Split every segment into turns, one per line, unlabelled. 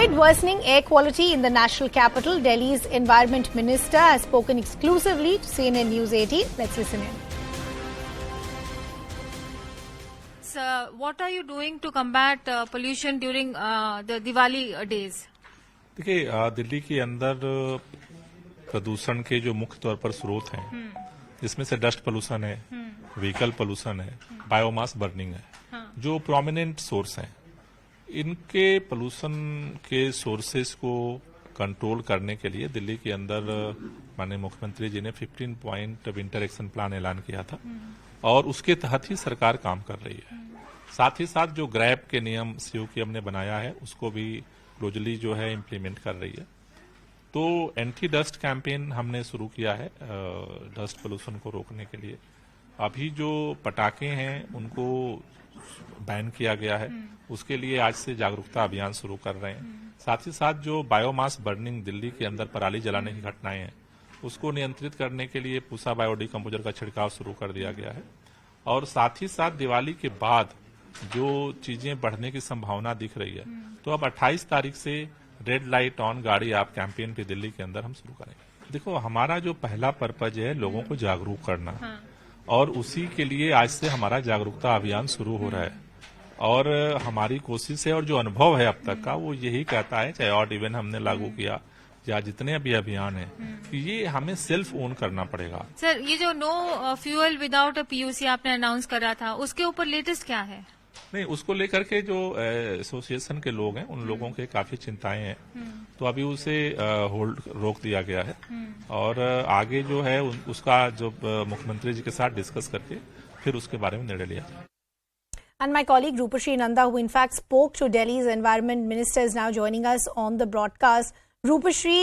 Despite worsening air quality in the national capital, Delhi's Environment Minister has spoken exclusively to CNN News 18. Let's listen in.
So, what are you doing to combat pollution during the Diwali days?
देखिए दिल्ली के अंदर प्रदूषण के जो मुख्य तौर पर स्रोत हैं जिसमें से डस्ट पोल्यूशन है, व्हीकल पोल्यूशन है, बायोमास बर्निंग है, जो प्रोमिनेंट सोर्स हैं, इनके पोल्यूशन के सोर्सेस को कंट्रोल करने के लिए दिल्ली के अंदर माननीय मुख्यमंत्री जी ने 15 पॉइंट विंटर एक्शन प्लान ऐलान किया था और उसके तहत ही सरकार काम कर रही है। साथ ही साथ जो ग्रैब के नियम सीओकीएम ने बनाया है उसको भी क्लोजली जो है इम्प्लीमेंट कर रही है। तो एंटी डस्ट कैंपेन हमने शुरू किया है डस्ट पोल्यूशन को रोकने के लिए। अभी जो पटाखे हैं उनको बैन किया गया है, उसके लिए आज से जागरूकता अभियान शुरू कर रहे हैं। साथ ही साथ जो बायोमास बर्निंग दिल्ली के अंदर पराली जलाने की घटनाएं हैं उसको नियंत्रित करने के लिए पूसा बायोडिकम्पोजर का छिड़काव शुरू कर दिया गया है। और साथ ही साथ दिवाली के बाद जो चीजें बढ़ने की संभावना दिख रही है, तो अब 28 तारीख से रेड लाइट ऑन गाड़ी आप कैंपेन पे दिल्ली के अंदर हम शुरू करेंगे। देखो, हमारा जो पहला पर्पज है लोगों को जागरूक करना, और उसी के लिए आज से हमारा जागरूकता अभियान शुरू हो रहा है। और हमारी कोशिश है और जो अनुभव है अब तक का वो यही कहता है, चाहे ऑड इवन हमने लागू किया या जितने भी अभियान है, कि ये हमें सेल्फ ओन करना पड़ेगा।
सर, ये जो no fuel without a PUC आपने अनाउंस करा था, उसके ऊपर लेटेस्ट क्या है?
नहीं, उसको लेकर के जो एसोसिएशन के लोग हैं उन लोगों के काफी चिंताएं हैं, तो अभी उसे होल्ड रोक दिया गया है और आगे जो है उसका जो मुख्यमंत्री जी के साथ डिस्कस करके फिर उसके बारे में निर्णय लिया जाए।
And my colleague Rupashri Nanda, who in fact spoke to Delhi's Environment Minister, is now joining us on the broadcast. Rupashri,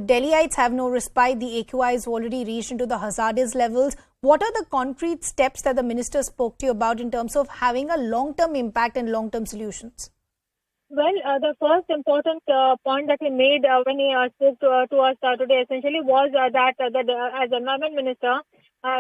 Delhiites have no respite. The AQI has already reached into the hazardous levels. What are the concrete steps that the minister spoke to you about in terms of having a long-term impact and long-term solutions?
Well, the first important point that he made when he spoke to us today essentially was that as Environment Minister,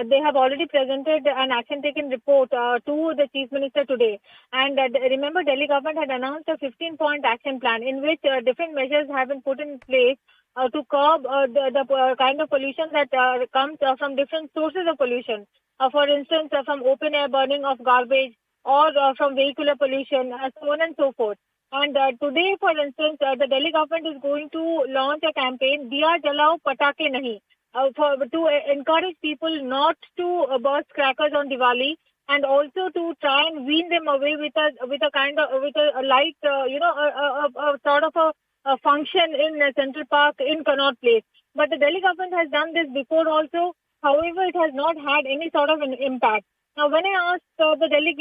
they have already presented an action taken report to the Chief Minister today. And remember, Delhi government had announced a 15-point action plan in which different measures have been put in place to curb the kind of pollution that comes from different sources of pollution. For instance, from open air burning of garbage or from vehicular pollution, so on and so forth. And today, for instance, the Delhi government is going to launch a campaign, Diya Jalao Patake Nahi, to encourage people not to burst crackers on Diwali, and also to try and wean them away with a light, a sort of a function in Central Park in Connaught Place. But the Delhi government has done this before also. However, it has not had any sort of an impact. Now, when I asked the Delhi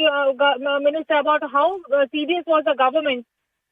minister about how serious was the government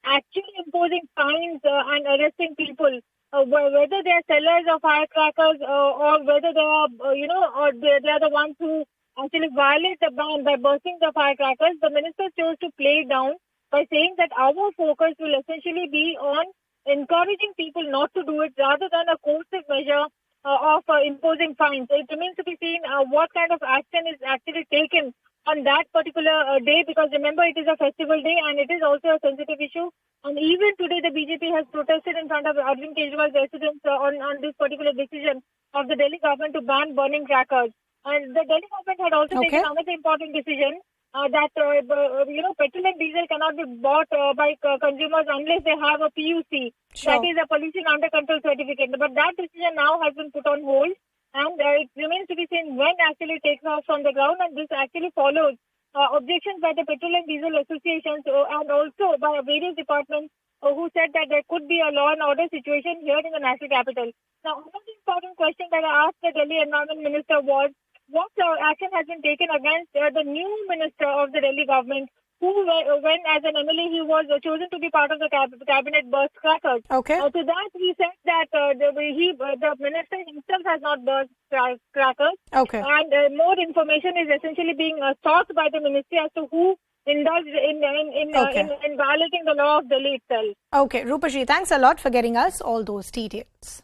actually imposing fines and arresting people, whether they are sellers of firecrackers or whether they are, or they are the ones who actually violate the ban by bursting the firecrackers, the minister chose to play it down by saying that our focus will essentially be on encouraging people not to do it rather than a coercive measure of imposing fines. It remains to be seen what kind of action is actually taken on that particular day, because remember, it is a festival day and it is also a sensitive issue. And even today, the BJP has protested in front of Arvind Kejriwal's residence on this particular decision of the Delhi government to ban burning crackers. And the Delhi government had also taken another important decision that petrol and diesel cannot be bought by consumers unless they have a PUC, that is a pollution under control certificate. But that decision now has been put on hold, and it remains to be seen when actually it takes off from the ground. And this actually follows objections by the petrol and diesel associations and also by various departments who said that there could be a law and order situation here in the national capital. Now, another important question that I asked the Delhi Environment Minister was, what action has been taken against the new minister of the Delhi government, who, when as an MLA, he was chosen to be part of the cabinet, burst crackers. To that, he said that the minister himself has not burst crackers. And more information is essentially being sought by the ministry as to who indulged in violating the law of Delhi itself.
Okay, Rupashri, thanks a lot for getting us all those details.